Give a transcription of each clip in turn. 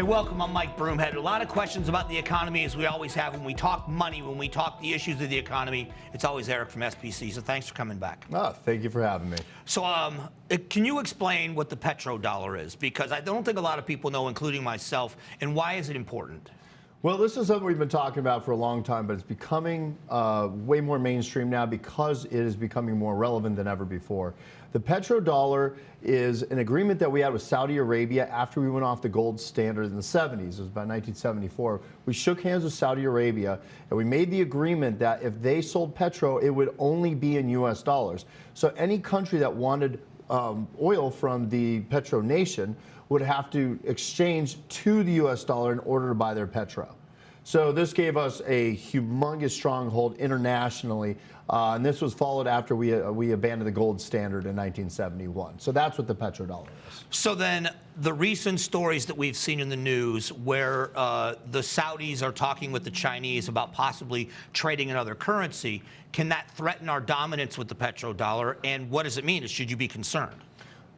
welcome. I'm Mike Broomhead. A lot of questions about the economy, as we always have when we talk money, when we talk the issues of the economy. It's always Eric from SPC, so thanks for coming back. Oh, thank you for having me. So can you explain what the petrodollar is? Because I don't think a lot of people know, including myself, and why is it important? Well, this is something we've been talking about for a long time, but it's becoming way more mainstream now because it is becoming more relevant than ever before. The petrodollar is an agreement that we had with Saudi Arabia after we went off the gold standard in the 70s. It was about 1974. We shook hands with Saudi Arabia, and we made the agreement that if they sold petro, it would only be in U.S. dollars. So any country that wanted oil from the petro nation would have to exchange to the U.S. dollar in order to buy their petro. So this gave us a humongous stronghold internationally, and this was followed after we abandoned the gold standard in 1971. So that's what the petrodollar is. So then the recent stories that we've seen in the news where the Saudis are talking with the Chinese about possibly trading another currency, can that threaten our dominance with the petrodollar, and what does it mean? Should you be concerned?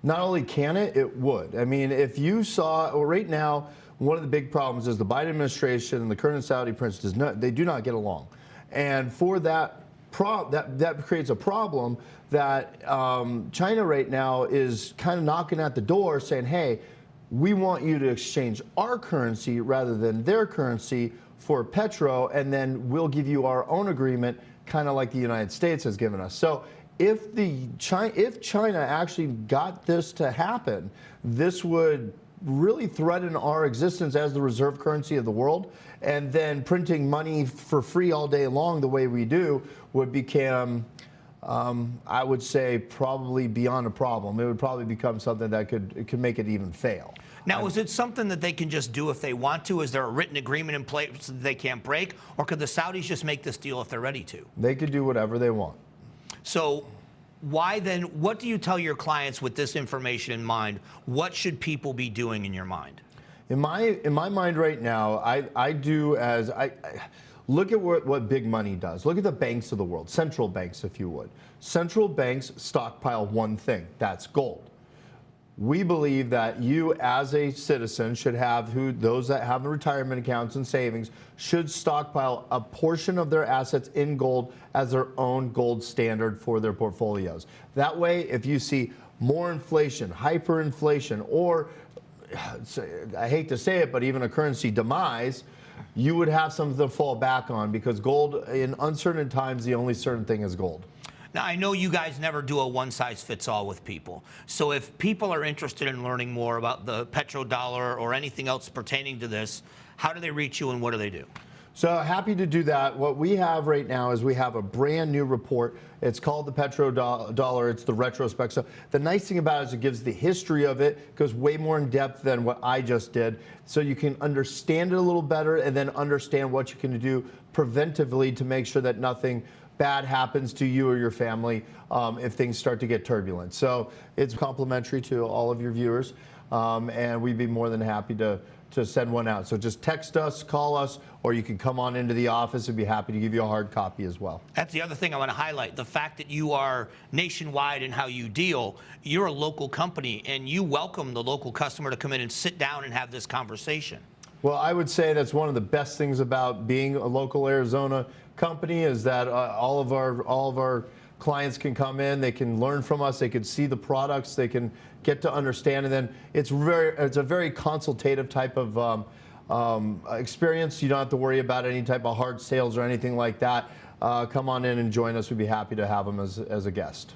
Not only can it, it would. I mean, if you saw, well, right now, one of the big problems is the Biden administration and the current Saudi prince they do not get along. And for that, that creates a problem that China right now is kind of knocking at the door saying, hey, we want you to exchange our currency rather than their currency for petro, and then we'll give you our own agreement, kind of like the United States has given us. So if China actually got this to happen, this would really threaten our existence as the reserve currency of the world, and then printing money for free all day long the way we do would become, I would say, probably beyond a problem. It would probably become something that could make it even fail. Now, is it something that they can just do if they want to? Is there a written agreement in place that they can't break? Or could the Saudis just make this deal if they're ready to? They could do whatever they want. So why then, what do you tell your clients with this information in mind? What should people be doing in your mind? In my mind right now, I look at what big money does. Look at the banks of the world, central banks, if you would. Central banks stockpile one thing, that's gold. We believe that you as a citizen should have, those that have retirement accounts and savings should stockpile a portion of their assets in gold as their own gold standard for their portfolios. That way, if you see more inflation, hyperinflation, or I hate to say it, but even a currency demise, you would have something to fall back on, because gold, in uncertain times, the only certain thing is gold. Now, I know you guys never do a one-size-fits-all with people. So if people are interested in learning more about the petrodollar or anything else pertaining to this, how do they reach you and what do they do? So happy to do that. What we have right now is we have a brand new report. It's called the Petrodollar. It's the retrospect. So the nice thing about it is it gives the history of it. It goes way more in depth than what I just did. So you can understand it a little better and then understand what you can do preventively to make sure that nothing bad happens to you or your family if things start to get turbulent. So it's complimentary to all of your viewers, and we'd be more than happy to send one out. So just text us, call us, or you can come on into the office. We'd be happy to give you a hard copy as well. That's the other thing I want to highlight, the fact that you are nationwide in how you deal. You're a local company, and you welcome the local customer to come in and sit down and have this conversation. Well, I would say that's one of the best things about being a local Arizona company is that all of our clients can come in, they can learn from us, they can see the products, they can get to understand, and then it's a very consultative type of experience. You don't have to worry about any type of hard sales or anything like that. Come on in and join us. We'd be happy to have them as a guest.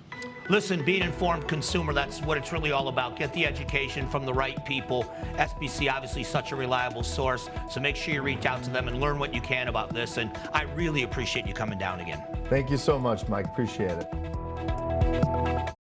Listen, be an informed consumer. That's what it's really all about. Get the education from the right people. SBC, obviously, such a reliable source. So make sure you reach out to them and learn what you can about this. And I really appreciate you coming down again. Thank you so much, Mike. Appreciate it.